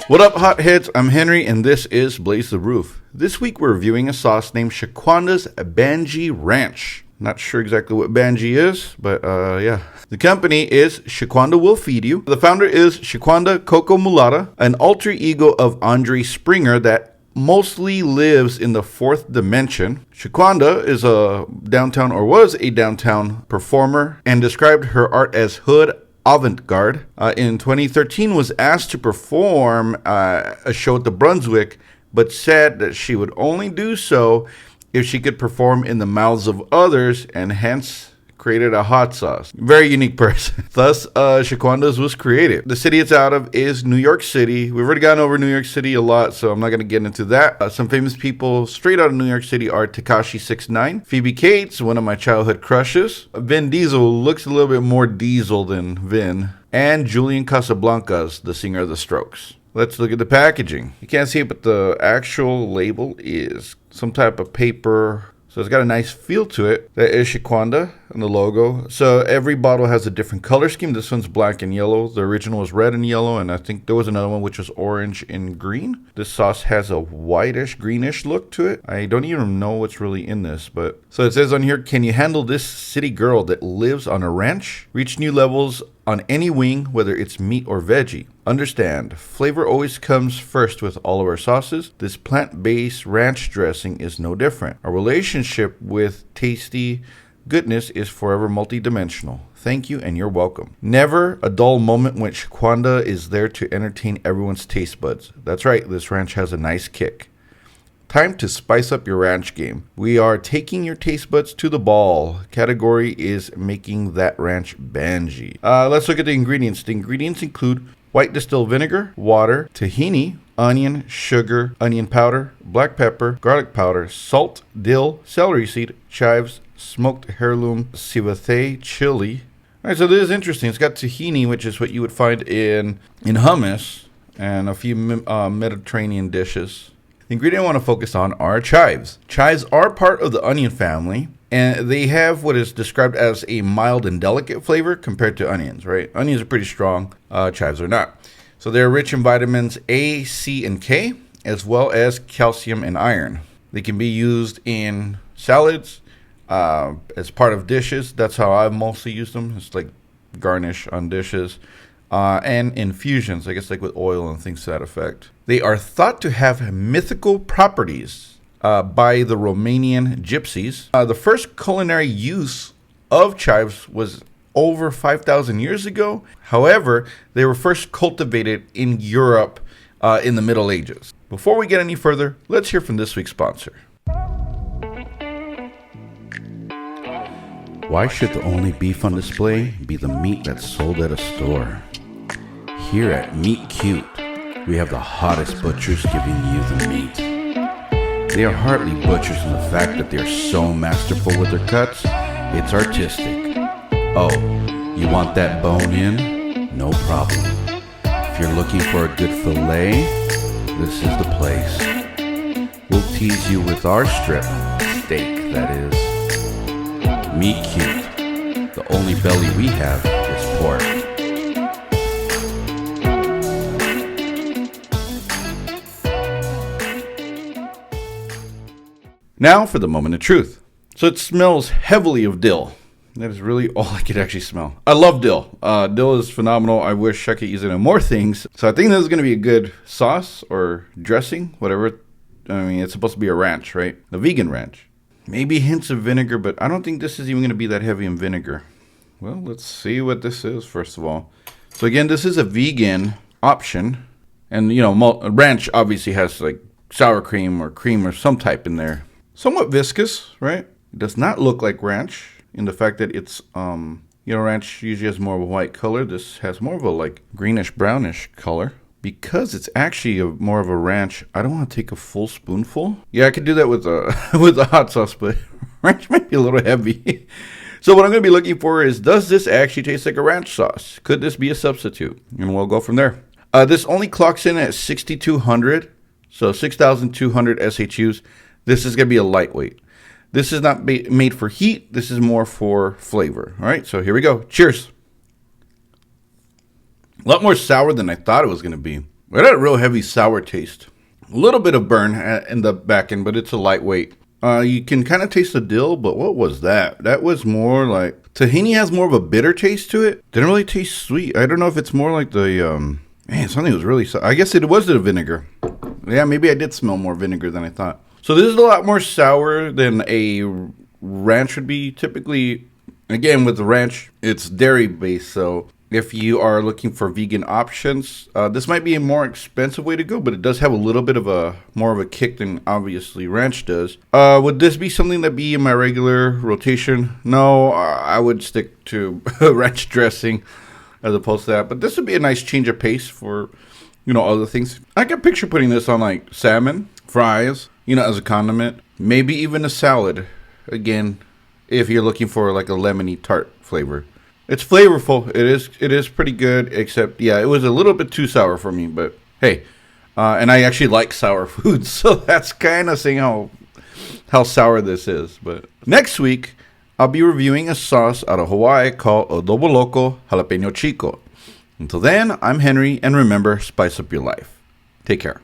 What up, hotheads? I'm Henry, and this is Blaze the Roof. This week we're reviewing a sauce named Shaquanda's Banjee Ranch. Not sure exactly what Banjee is, but yeah. The company is Shaquanda Will Feed You. The founder is Shaquanda Coco Mulata, an alter ego of Andre Springer that mostly lives in the fourth dimension. Shaquanda is a downtown, or was a downtown performer, and described her art as hood avant-garde. In 2013 was asked to perform a show at the Brunswick, but said that she would only do so if she could perform in the mouths of others, and hence created a hot sauce. Very unique person. Thus, Shaquanda's was created. The city it's out of is New York City. We've already gone over New York City a lot, so I'm not going to get into that. Some famous people straight out of New York City are Tekashi 6ix9ine, Phoebe Cates, one of my childhood crushes. Vin Diesel looks a little bit more diesel than Vin. And Julian Casablancas, the singer of The Strokes. Let's look at the packaging. You can't see it, but the actual label is some type of paper. So it's got a nice feel to it. That is Shaquanda and the logo. So every bottle has a different color scheme. This one's black and yellow. The original was red and yellow, and I think there was another one which was orange and green. This sauce has a whitish, greenish look to it. I don't even know what's really in this, but so it says on here, can you handle this city girl that lives on a ranch? Reach new levels on any wing, whether it's meat or veggie. Understand, flavor always comes first with all of our sauces. This plant-based ranch dressing is no different. Our relationship with tasty goodness is forever multidimensional. Thank you, and you're welcome. Never a dull moment when Shaquanda is there to entertain everyone's taste buds. That's right, this ranch has a nice kick. Time to spice up your ranch game. We are taking your taste buds to the ball. Category is making that ranch Banjee. Let's look at the ingredients. The ingredients include white distilled vinegar, water, tahini, onion, sugar, onion powder, black pepper, garlic powder, salt, dill, celery seed, chives, smoked heirloom civethe chili. All right, so this is interesting. It's got tahini, which is what you would find in hummus and a few Mediterranean dishes. The ingredient I want to focus on are chives. Chives are part of the onion family, and they have what is described as a mild and delicate flavor compared to onions, right? Onions are pretty strong, chives are not. So they're rich in vitamins A, C, and K, as well as calcium and iron. They can be used in salads, as part of dishes. That's how I've mostly used them. It's like garnish on dishes. And infusions, I guess, like with oil and things to that effect. They are thought to have mythical properties by the Romanian gypsies. The first culinary use of chives was over 5,000 years ago. However, they were first cultivated in Europe in the Middle Ages. Before we get any further, let's hear from this week's sponsor. Why should the only beef on display be the meat that's sold at a store? Here at Meat Cute, we have the hottest butchers giving you the meat. They are hardly butchers in the fact that they are so masterful with their cuts, it's artistic. Oh, you want that bone in? No problem. If you're looking for a good fillet, this is the place. We'll tease you with our strip, steak that is. Meat Cute, the only belly we have is pork. Now for the moment of truth. So it smells heavily of dill. That is really all I could actually smell. I love dill. Dill is phenomenal. I wish I could use it in more things. So I think this is going to be a good sauce or dressing, whatever. I mean, it's supposed to be a ranch, right? A vegan ranch. Maybe hints of vinegar, but I don't think this is even going to be that heavy in vinegar. Well, let's see what this is, first of all. So again, this is a vegan option. And, you know, ranch obviously has like sour cream or some type in there. Somewhat viscous, right? It does not look like ranch in the fact that it's, ranch usually has more of a white color. This has more of a like greenish brownish color. Because it's actually more of a ranch, I don't want to take a full spoonful. Yeah, I could do that with a hot sauce, but ranch might be a little heavy. So what I'm going to be looking for is, does this actually taste like a ranch sauce? Could this be a substitute? And we'll go from there. This only clocks in at 6,200, so 6,200 SHUs. This is going to be a lightweight. This is not made for heat. This is more for flavor. All right, so here we go. Cheers. A lot more sour than I thought it was going to be. It had a real heavy sour taste. A little bit of burn in the back end, but it's a lightweight. You can kind of taste the dill, but what was that? That was more like... Tahini has more of a bitter taste to it. Didn't really taste sweet. I don't know if it's more like the... Man, something was really... I guess it was the vinegar. Yeah, maybe I did smell more vinegar than I thought. So this is a lot more sour than a ranch would be. Typically, again, with the ranch, it's dairy-based, so... If you are looking for vegan options, this might be a more expensive way to go, but it does have a little bit of a more of a kick than obviously ranch does. Would this be something that be in my regular rotation? No, I would stick to ranch dressing as opposed to that. But this would be a nice change of pace for, other things. I can picture putting this on like salmon, fries, as a condiment, maybe even a salad. Again, if you're looking for like a lemony tart flavor. It's flavorful. It is pretty good, except, yeah, it was a little bit too sour for me, but hey. And I actually like sour foods, so that's kind of saying how sour this is. But next week, I'll be reviewing a sauce out of Hawaii called Adobo Loco Jalapeno Chico. Until then, I'm Henry, and remember, spice up your life. Take care.